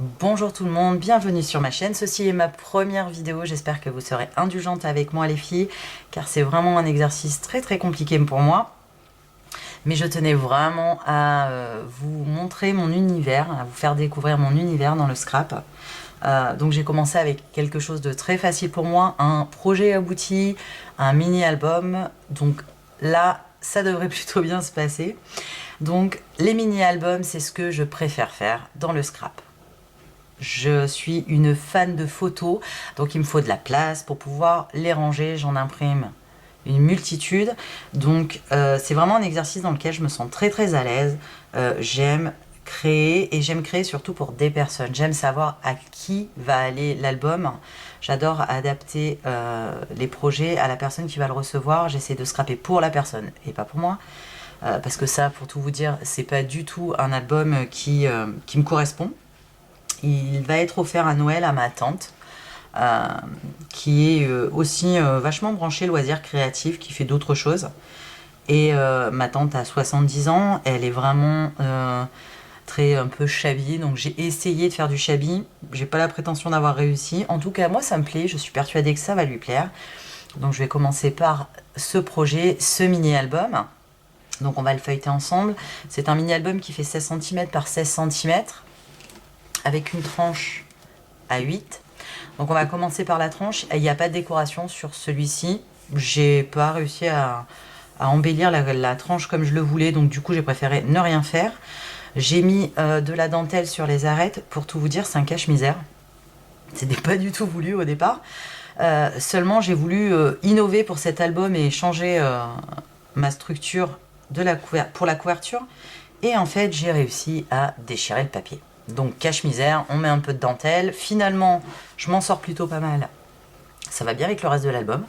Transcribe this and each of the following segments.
Bonjour tout le monde, bienvenue sur ma chaîne. Ceci est ma première vidéo, j'espère que vous serez indulgentes avec moi les filles, car c'est vraiment un exercice très compliqué pour moi. Mais je tenais vraiment à vous montrer mon univers, à vous faire découvrir mon univers dans le scrap. Donc j'ai commencé avec quelque chose de très facile pour moi, un projet abouti, un mini-album. Donc là, ça devrait plutôt bien se passer. Donc les mini-albums, c'est ce que je préfère faire dans le scrap. Je suis une fan de photos, donc il me faut de la place pour pouvoir les ranger. J'en imprime une multitude, donc c'est vraiment un exercice dans lequel je me sens très à l'aise. J'aime créer, et j'aime créer surtout pour des personnes. J'aime savoir à qui va aller l'album. J'adore adapter les projets à la personne qui va le recevoir. J'essaie de scraper pour la personne et pas pour moi. Parce que ça, pour tout vous dire, c'est pas du tout un album qui me correspond. Il va être offert à Noël à ma tante, qui est aussi vachement branchée loisirs créatifs, qui fait d'autres choses. Et ma tante a 70 ans, elle est vraiment très un peu shabby, donc j'ai essayé de faire du shabby. J'ai pas la prétention d'avoir réussi. En tout cas, moi ça me plaît, je suis persuadée que ça va lui plaire. Donc je vais commencer par ce projet, ce mini-album. Donc on va le feuilleter ensemble. C'est un mini-album qui fait 16 cm par 16 cm. Avec une tranche à 8. Donc on va commencer par la tranche. Il n'y a pas de décoration sur celui-ci. J'ai pas réussi à embellir la tranche comme je le voulais, donc du coup j'ai préféré ne rien faire. J'ai mis de la dentelle sur les arêtes. Pour tout vous dire, c'est un cache-misère. C'était pas du tout voulu au départ. Seulement j'ai voulu innover pour cet album et changer ma structure pour la couverture. Et en fait j'ai réussi à déchirer le papier. Donc cache-misère, on met un peu de dentelle. Finalement, je m'en sors plutôt pas mal. Ça va bien avec le reste de l'album.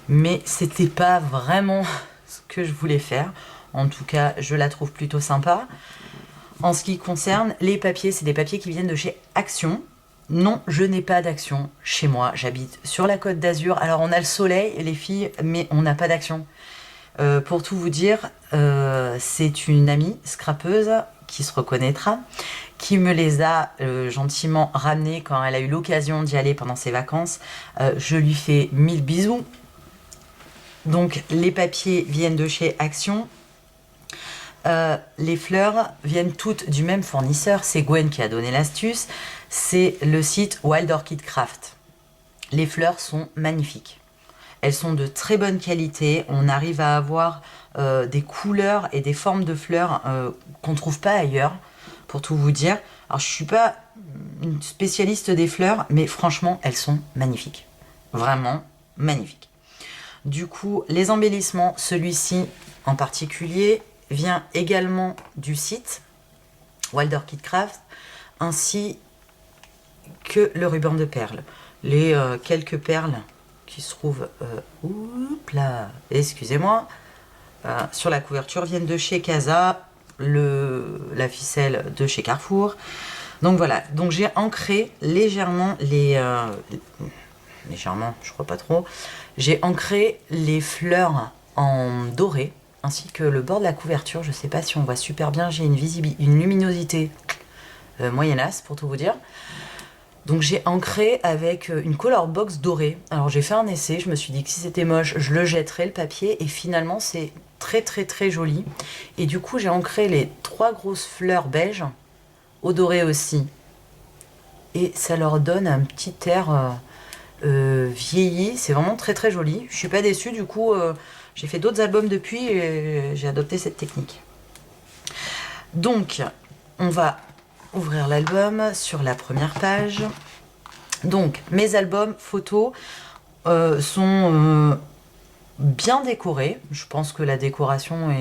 Mais c'était pas vraiment ce que je voulais faire. En tout cas, je la trouve plutôt sympa. En ce qui concerne les papiers, c'est des papiers qui viennent de chez Action. Non, je n'ai pas d'Action chez moi. J'habite sur la Côte d'Azur. Alors on a le soleil, les filles, mais on n'a pas d'Action. Pour tout vous dire, c'est une amie scrapeuse qui se reconnaîtra, qui me les a gentiment ramenés quand elle a eu l'occasion d'y aller pendant ses vacances. Je lui fais 1000 bisous. Donc les papiers viennent de chez Action. Les fleurs viennent toutes du même fournisseur. C'est Gwen qui a donné l'astuce. C'est le site Wild Orchid Craft. Les fleurs sont magnifiques. Elles sont de très bonne qualité. On arrive à avoir des couleurs et des formes de fleurs qu'on ne trouve pas ailleurs, pour tout vous dire. Alors je ne suis pas une spécialiste des fleurs, mais franchement, elles sont magnifiques. Vraiment magnifiques. Du coup, les embellissements, celui-ci en particulier, vient également du site Wild Orchid Craft, ainsi que le ruban de perles. Les quelques perles qui se trouvent, excusez-moi, sur la couverture viennent de chez Casa, la ficelle de chez Carrefour. Donc voilà, donc j'ai ancré légèrement légèrement, je crois pas trop, j'ai ancré les fleurs en doré, ainsi que le bord de la couverture. Je sais pas si on voit super bien, j'ai une luminosité moyennasse pour tout vous dire. Donc j'ai ancré avec une color box dorée. Alors j'ai fait un essai, je me suis dit que si c'était moche, je le jetterais le papier, et finalement c'est très joli. Et du coup j'ai ancré les 3 grosses fleurs beige au doré aussi. Et ça leur donne un petit air vieilli, c'est vraiment très joli. Je suis pas déçue, du coup j'ai fait d'autres albums depuis et j'ai adopté cette technique. Donc on va ouvrir l'album sur la première page. Donc mes albums photos sont bien décorés. Je pense que la décoration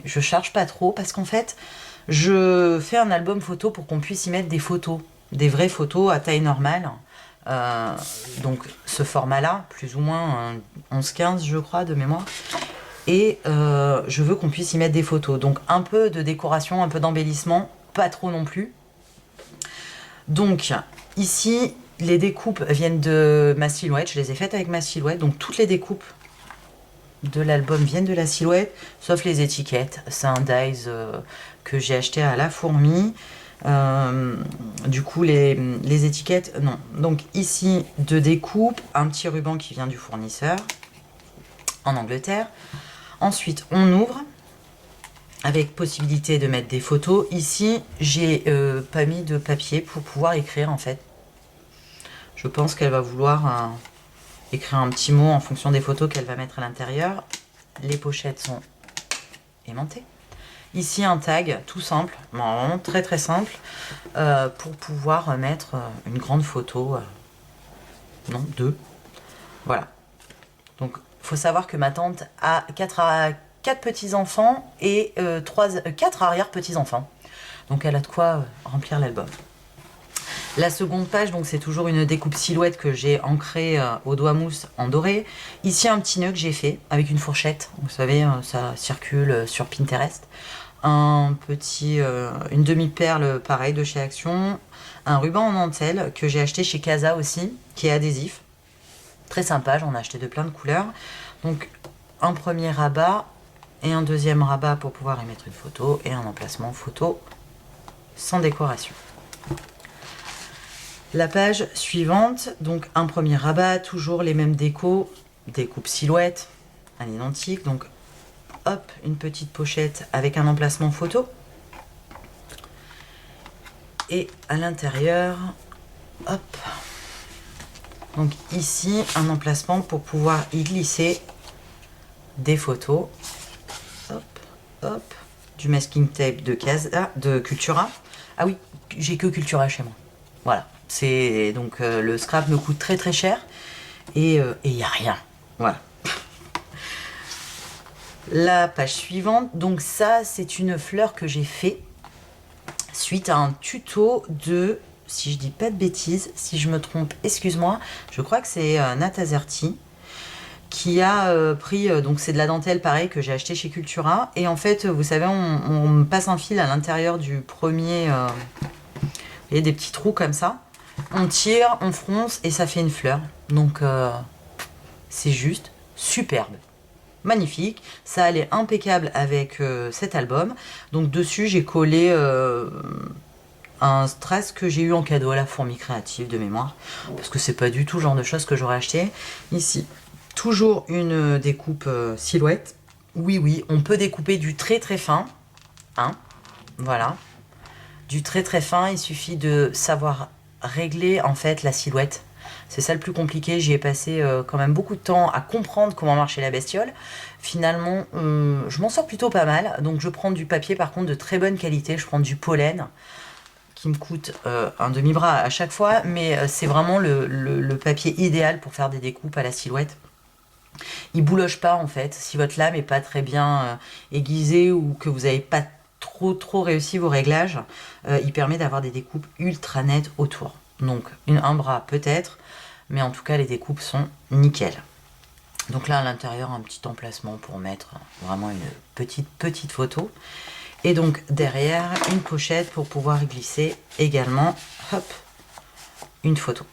je charge pas trop, parce qu'en fait je fais un album photo pour qu'on puisse y mettre des photos, des vraies photos à taille normale. Donc ce format là, plus ou moins 11-15 je crois de mémoire. Et je veux qu'on puisse y mettre des photos. Donc un peu de décoration, un peu d'embellissement, pas trop non plus. Donc ici les découpes viennent de ma silhouette, je les ai faites avec ma silhouette. Donc toutes les découpes de l'album viennent de la silhouette, sauf les étiquettes. C'est un dies que j'ai acheté à La Fourmi. Du coup, les étiquettes, non. Donc ici, de découpe, un petit ruban qui vient du fournisseur en Angleterre. Ensuite, on ouvre avec possibilité de mettre des photos. Ici, j'ai pas mis de papier pour pouvoir écrire en fait. Je pense qu'elle va vouloir écrire un petit mot en fonction des photos qu'elle va mettre à l'intérieur. Les pochettes sont aimantées. Ici, un tag tout simple, vraiment très très simple, pour pouvoir mettre une grande photo. Non, deux. Voilà. Donc, il faut savoir que ma tante a 4 petits-enfants et 4 arrière-petits-enfants. Donc, elle a de quoi remplir l'album. La seconde page, donc c'est toujours une découpe silhouette que j'ai ancrée au doigt mousse en doré. Ici, un petit nœud que j'ai fait avec une fourchette. Vous savez, ça circule sur Pinterest. Une demi-perle pareil de chez Action. Un ruban en dentelle que j'ai acheté chez Casa aussi, qui est adhésif. Très sympa, j'en ai acheté de plein de couleurs. Donc, un premier rabat et un deuxième rabat pour pouvoir y mettre une photo et un emplacement photo sans décoration. La page suivante, donc un premier rabat, toujours les mêmes décos, découpe silhouette, à l'identique, donc hop, une petite pochette avec un emplacement photo. Et à l'intérieur, hop, donc ici, un emplacement pour pouvoir y glisser des photos, hop, hop, du masking tape de Cultura. Ah oui, j'ai que Cultura chez moi, voilà. C'est donc le scrap me coûte très très cher et il n'y a rien. Voilà. La page suivante, donc ça c'est une fleur que j'ai fait suite à un tuto de, si je dis pas de bêtises, si je me trompe, excuse-moi, je crois que c'est Natazerti qui a pris, donc c'est de la dentelle pareil que j'ai acheté chez Cultura et en fait vous savez on passe un fil à l'intérieur du premier, vous voyez des petits trous comme ça. On tire, on fronce et ça fait une fleur. Donc c'est juste superbe. Magnifique. Ça allait impeccable avec cet album. Donc dessus j'ai collé un strass que j'ai eu en cadeau à la Fourmi Créative de mémoire. Parce que c'est pas du tout le genre de choses que j'aurais acheté. Ici, toujours une découpe silhouette. Oui, on peut découper du très très fin. Hein, voilà. Du très très fin, il suffit de savoir régler en fait la silhouette. C'est ça le plus compliqué. J'y ai passé quand même beaucoup de temps à comprendre comment marchait la bestiole. Finalement, je m'en sors plutôt pas mal. Donc je prends du papier par contre de très bonne qualité. Je prends du pollen qui me coûte un demi-bras à chaque fois. Mais c'est vraiment le papier idéal pour faire des découpes à la silhouette. Il bouloche pas en fait. Si votre lame est pas très bien aiguisée ou que vous n'avez pas trop réussi vos réglages, il permet d'avoir des découpes ultra nettes autour. Donc un bras peut-être, mais en tout cas les découpes sont nickel. Donc là à l'intérieur un petit emplacement pour mettre vraiment une petite photo. Et donc derrière une pochette pour pouvoir glisser également, hop, une photo.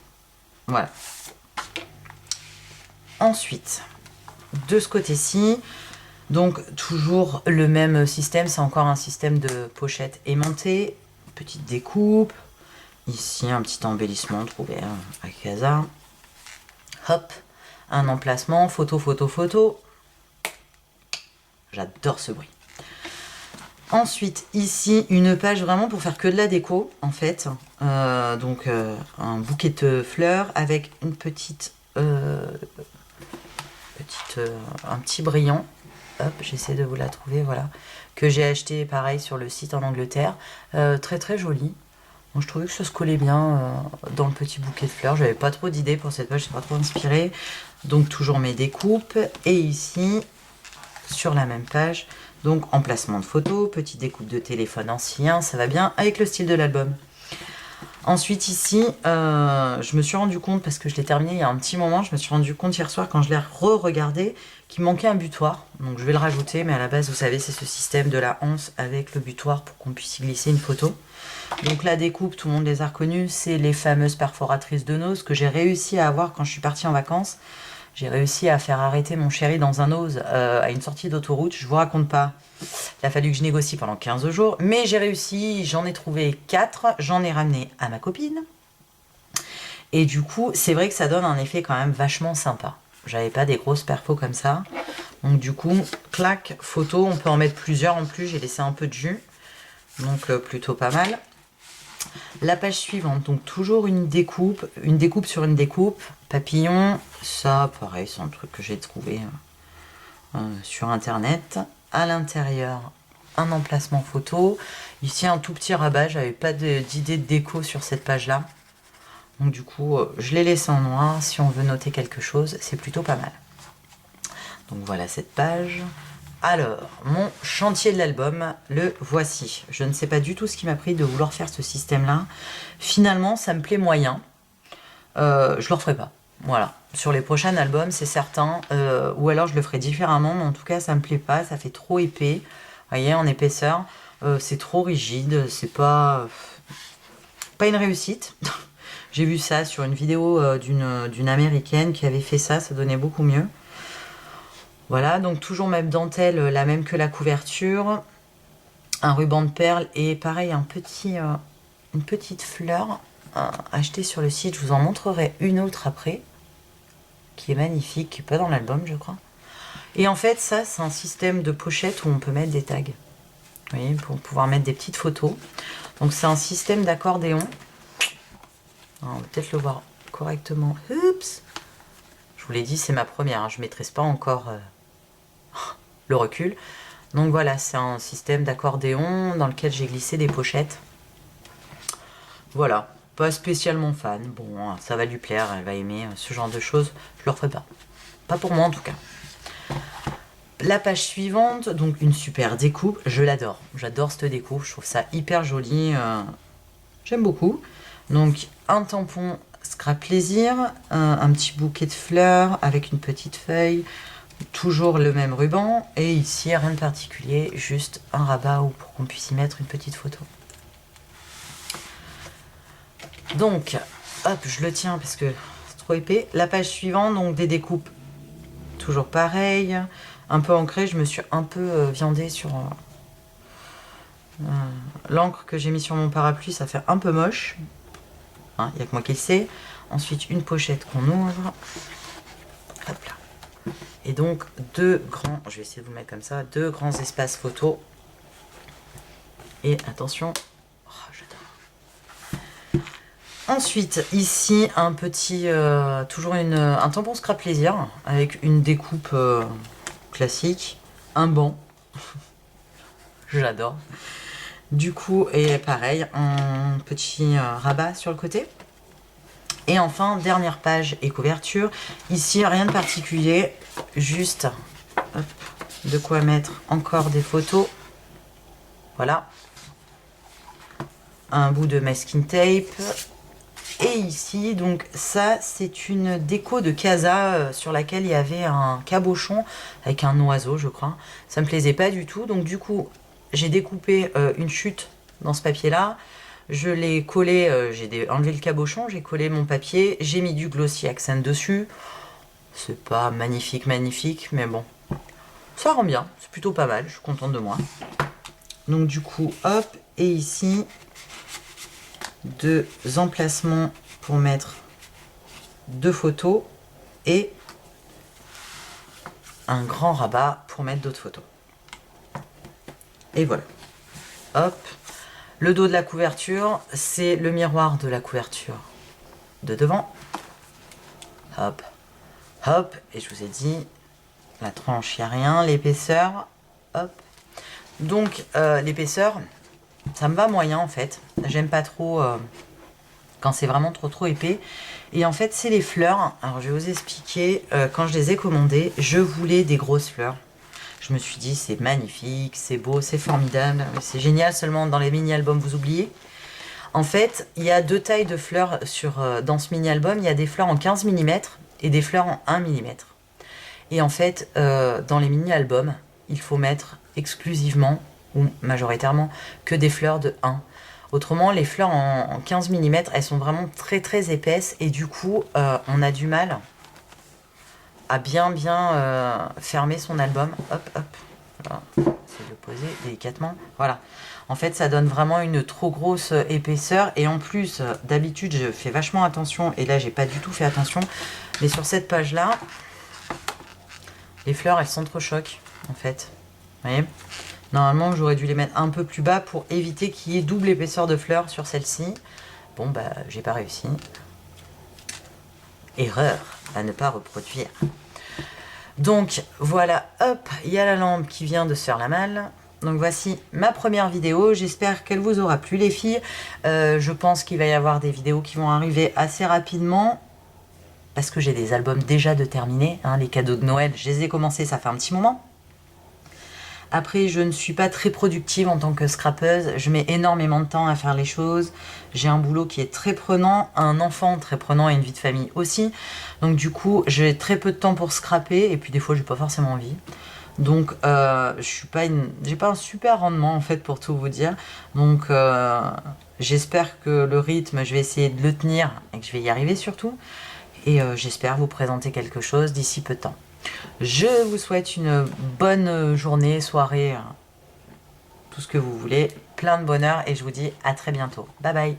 Voilà. Ensuite, de ce côté-ci, donc toujours le même système, c'est encore un système de pochette aimantée, petite découpe, ici un petit embellissement trouvé à Casa, hop, un emplacement, photo, j'adore ce bruit. Ensuite ici une page vraiment pour faire que de la déco en fait, un bouquet de fleurs avec une un petit brillant. Hop, j'essaie de vous la trouver, voilà. Que j'ai acheté pareil sur le site en Angleterre. Très très joli. Bon, je trouvais que ça se collait bien dans le petit bouquet de fleurs. J'avais pas trop d'idées pour cette page, je suis pas trop inspirée. Donc toujours mes découpes. Et ici, sur la même page, donc emplacement de photo, petite découpe de téléphone ancien, ça va bien avec le style de l'album. Ensuite ici, je me suis rendu compte, parce que je l'ai terminé il y a un petit moment, je me suis rendu compte hier soir quand je l'ai re-regardé, qu'il manquait un butoir. Donc je vais le rajouter, mais à la base, vous savez, c'est ce système de la anse avec le butoir pour qu'on puisse y glisser une photo. Donc la découpe, tout le monde les a reconnues, c'est les fameuses perforatrices de nose que j'ai réussi à avoir quand je suis partie en vacances. J'ai réussi à faire arrêter mon chéri dans un ose à une sortie d'autoroute. Je vous raconte pas. Il a fallu que je négocie pendant 15 jours. Mais j'ai réussi, j'en ai trouvé 4. J'en ai ramené à ma copine. Et du coup, c'est vrai que ça donne un effet quand même vachement sympa. J'avais pas des grosses perfos comme ça. Donc du coup, clac, photo. On peut en mettre plusieurs en plus. J'ai laissé un peu de jus. Donc plutôt pas mal. La page suivante, donc toujours une découpe sur une découpe, papillon, ça pareil, c'est un truc que j'ai trouvé sur internet. À l'intérieur, un emplacement photo, ici un tout petit rabat, j'avais pas d'idée de déco sur cette page là, donc du coup je l'ai laissé en noir. Si on veut noter quelque chose, c'est plutôt pas mal. Donc voilà cette page. Alors, mon chantier de l'album, le voici. Je ne sais pas du tout ce qui m'a pris de vouloir faire ce système-là. Finalement, ça me plaît moyen. Je le referai pas. Voilà. Sur les prochains albums, c'est certain. Ou alors, je le ferai différemment. Mais en tout cas, ça me plaît pas. Ça fait trop épais. Vous voyez, en épaisseur. C'est trop rigide. C'est pas une réussite. J'ai vu ça sur une vidéo d'une américaine qui avait fait ça. Ça donnait beaucoup mieux. Voilà, donc toujours même dentelle, la même que la couverture. Un ruban de perles et pareil, une petite fleur achetée sur le site. Je vous en montrerai une autre après, qui est magnifique, qui n'est pas dans l'album, je crois. Et en fait, ça, c'est un système de pochette où on peut mettre des tags. Vous voyez, pour pouvoir mettre des petites photos. Donc c'est un système d'accordéon. On va peut-être le voir correctement. Oups! Je vous l'ai dit, c'est ma première, hein. Je ne maîtrise pas encore le recul. Donc voilà, c'est un système d'accordéon dans lequel j'ai glissé des pochettes. Voilà, pas spécialement fan. Bon, ça va lui plaire, elle va aimer ce genre de choses. Je le referai pas. Pas pour moi en tout cas. La page suivante, donc une super découpe. Je l'adore. J'adore cette découpe. Je trouve ça hyper joli. J'aime beaucoup. Donc un tampon Scrap Plaisir, un petit bouquet de fleurs avec une petite feuille. Toujours le même ruban, et ici rien de particulier, juste un rabat pour qu'on puisse y mettre une petite photo. Donc, hop, je le tiens parce que c'est trop épais. La page suivante, donc des découpes, toujours pareil, un peu ancré. Je me suis un peu viandée sur l'encre que j'ai mis sur mon parapluie, ça fait un peu moche. Hein, il n'y a que moi qui le sais. Ensuite, une pochette qu'on ouvre. Hop là. Et donc deux grands, je vais essayer de vous mettre comme ça, deux grands espaces photo. Et attention, oh, j'adore. Ensuite, ici un petit, toujours un tampon Scrap Plaisir avec une découpe classique, un banc, j'adore. Du coup, et pareil, un petit rabat sur le côté. Et enfin, dernière page et couverture. Ici, rien de particulier, juste hop, de quoi mettre encore des photos. Voilà. Un bout de masking tape. Et ici, donc ça, c'est une déco de casa sur laquelle il y avait un cabochon avec un oiseau, je crois. Ça me plaisait pas du tout. Donc du coup, j'ai découpé une chute dans ce papier-là. Je l'ai collé, j'ai enlevé le cabochon, j'ai collé mon papier, j'ai mis du glossy accent dessus. C'est pas magnifique, mais bon, ça rend bien, c'est plutôt pas mal, je suis contente de moi. Donc du coup, hop, et ici, deux emplacements pour mettre deux photos et un grand rabat pour mettre d'autres photos. Et voilà, hop. Le dos de la couverture, c'est le miroir de la couverture de devant. Hop, hop, et je vous ai dit, la tranche, il n'y a rien. L'épaisseur, hop. Donc, l'épaisseur, ça me va moyen en fait. J'aime pas trop quand c'est vraiment trop épais. Et en fait, c'est les fleurs. Alors, je vais vous expliquer. Quand je les ai commandées, je voulais des grosses fleurs. Je me suis dit, c'est magnifique, c'est beau, c'est formidable, c'est génial, seulement dans les mini-albums, vous oubliez. En fait, il y a deux tailles de fleurs dans ce mini-album. Il y a des fleurs en 15 mm et des fleurs en 1 mm. Et en fait, dans les mini-albums, il faut mettre exclusivement, ou majoritairement, que des fleurs de 1. Autrement, les fleurs en 15 mm, elles sont vraiment très épaisses. Et du coup, on a du mal à bien fermer son album. Hop, hop. Voilà. J'essaie de le poser délicatement. Voilà. En fait, ça donne vraiment une trop grosse épaisseur. Et en plus, d'habitude, je fais vachement attention. Et là, j'ai pas du tout fait attention. Mais sur cette page-là, les fleurs, elles s'entrechoquent, en fait. Vous voyez ? Normalement, j'aurais dû les mettre un peu plus bas pour éviter qu'il y ait double épaisseur de fleurs sur celle-ci. Bon, bah, j'ai pas réussi. Erreur à ne pas reproduire. Donc, voilà, hop, il y a la lampe qui vient de se faire la malle. Donc, voici ma première vidéo. J'espère qu'elle vous aura plu, les filles. Je pense qu'il va y avoir des vidéos qui vont arriver assez rapidement. Parce que j'ai des albums déjà de terminés. Hein, les cadeaux de Noël, je les ai commencés, ça fait un petit moment. Après, je ne suis pas très productive en tant que scrapeuse. Je mets énormément de temps à faire les choses. J'ai un boulot qui est très prenant, un enfant très prenant et une vie de famille aussi. Donc du coup, j'ai très peu de temps pour scraper. Et puis des fois, j'ai pas forcément envie. Donc, j'ai pas un super rendement en fait pour tout vous dire. Donc, j'espère que le rythme, je vais essayer de le tenir et que je vais y arriver surtout. Et j'espère vous présenter quelque chose d'ici peu de temps. Je vous souhaite une bonne journée, soirée, tout ce que vous voulez, plein de bonheur et je vous dis à très bientôt. Bye bye.